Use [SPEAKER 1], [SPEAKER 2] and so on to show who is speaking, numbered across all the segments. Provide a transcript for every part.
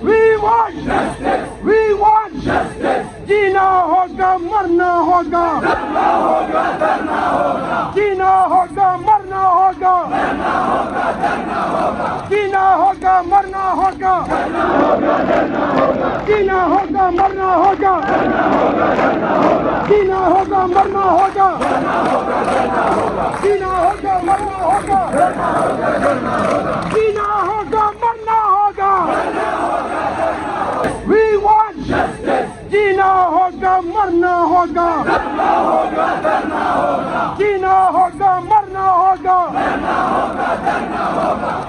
[SPEAKER 1] We want जीना होगा मरना होगा, जीना होगा मरना होगा, जीना होगा मरना होगा, जीना होगा मरना होगा, जीना होगा मरना होगा, जीना होगा मरना होगा, जीना होगा मरना होगा। वी वांट जीना होगा मरना होगा, जीना होगा मरना होगा,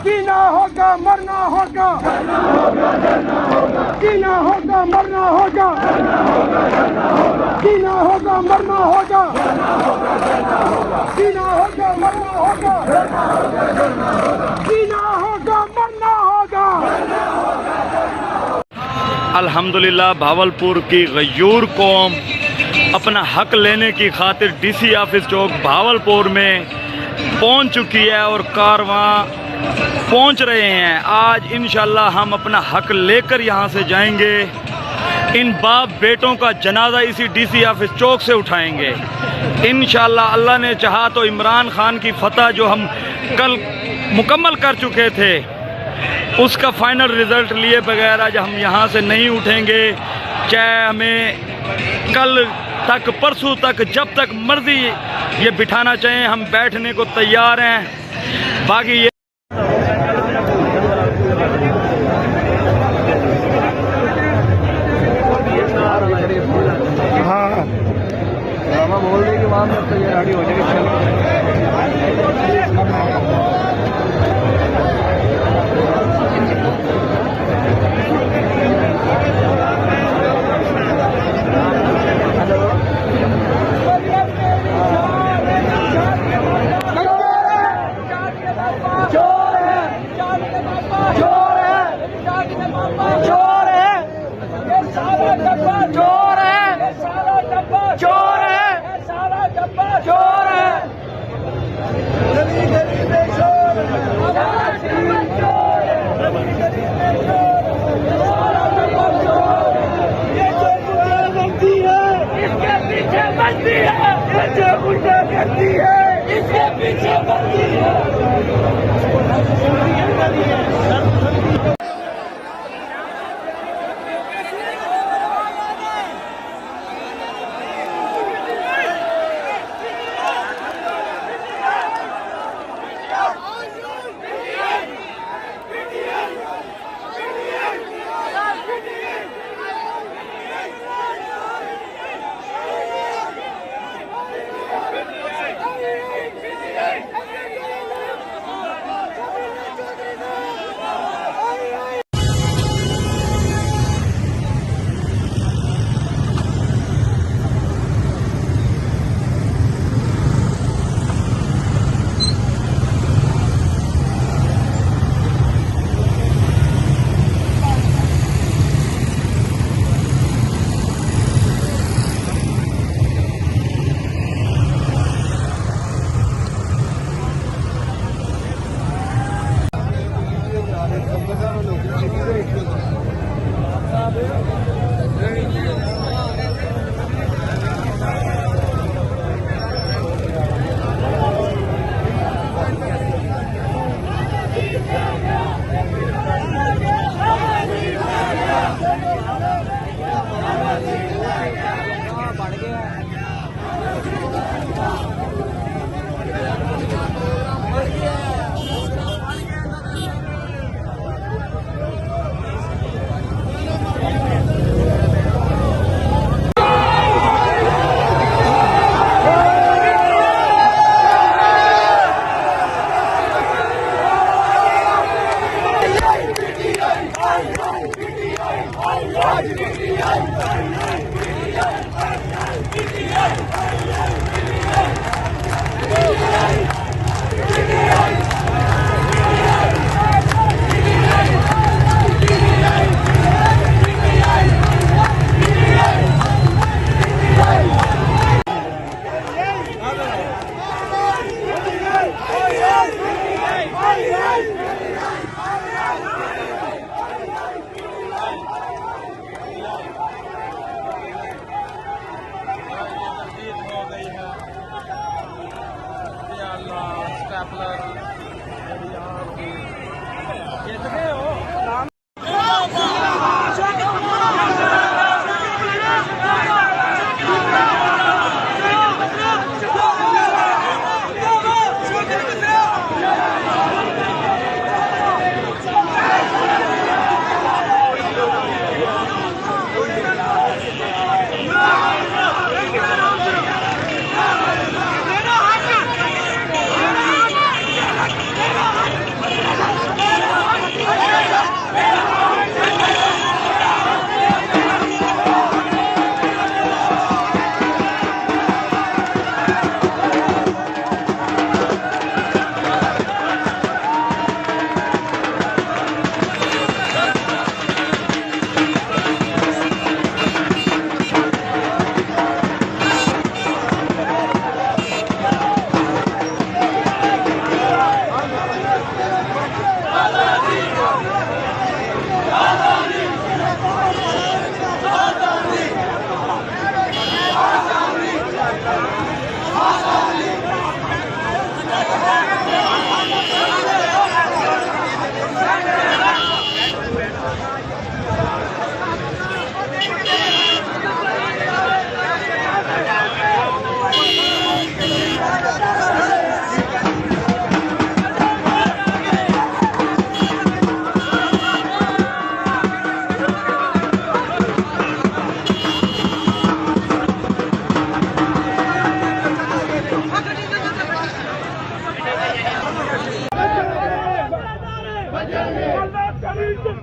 [SPEAKER 1] जीना होगा मरना होगा, जीना होगा मरना होगा, जीना होगा मरना होगा, जीना होगा मरना होगा, जीना होगा मरना होगा।
[SPEAKER 2] अल्हम्दुलिल्लाह भावलपुर की गयूर कौम अपना हक लेने की खातिर डीसी ऑफिस चौक भावलपुर में पहुंच चुकी है और कारवां पहुंच रहे हैं। आज इंशाल्लाह हम अपना हक लेकर यहां से जाएंगे। इन बाप बेटों का जनाजा इसी डीसी ऑफिस चौक से उठाएंगे इंशाल्लाह। अल्लाह ने चाहा तो इमरान खान की फतह जो हम कल मुकम्मल कर चुके थे उसका फाइनल रिज़ल्ट लिए बगैर आज हम यहाँ से नहीं उठेंगे। चाहे हमें कल तक परसों तक जब तक मर्जी ये बिठाना चाहें हम बैठने को तैयार हैं। बाकी ये
[SPEAKER 1] हाँ बोल रही कि वहाँ पर तैयारी हो जाएगी। इसके पीछे बनती है।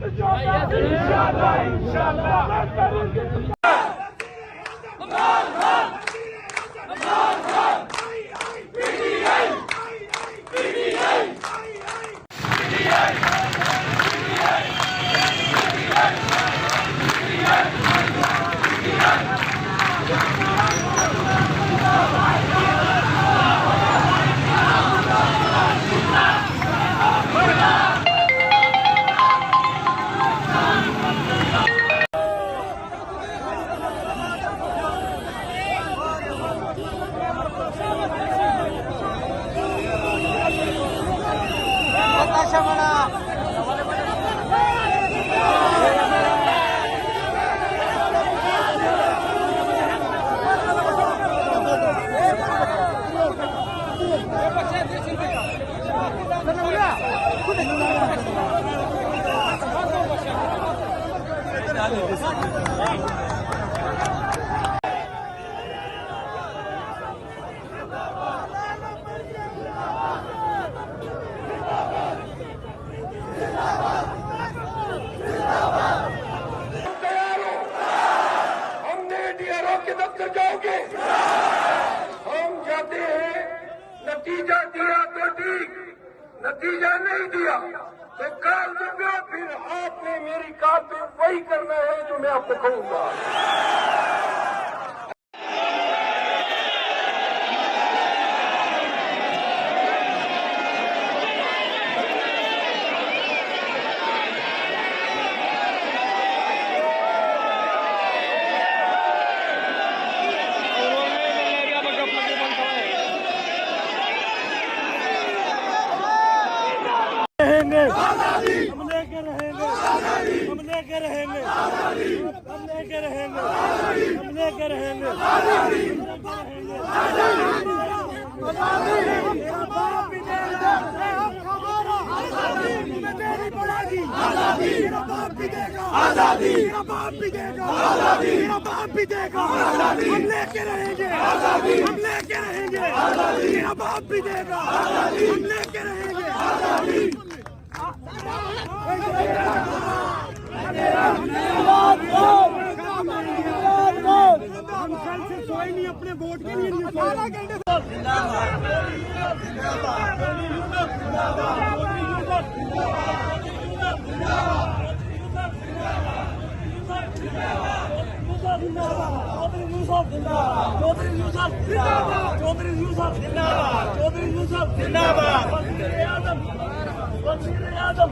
[SPEAKER 1] इंशाल्लाह इंशाल्लाह के दफ्तर जाओगे, हम जाते हैं। नतीजा दिया तो ठीक, नतीजा नहीं दिया तो काल दूंगा, फिर आपने मेरी काल पे वही करना है जो मैं आपको कहूंगा।
[SPEAKER 3] हम लेके रहेंगे, हम लेके रहेंगे, हम लेके रहेंगे, हम लेके रहेंगे, मेरा बाप भी देगा आजादी, मेरा बाप भी देगा आजादी, मेरा बाप भी देगा आजादी, हम लेके रहेंगे आजादी, हम लेके रहेंगे आजादी, मेरा बाप भी देगा आजादी, हम लेके रहेंगे आजादी। हम कल से सोए नहीं, अपने वोट के लिए नहीं सोए। वज़ीर आज़म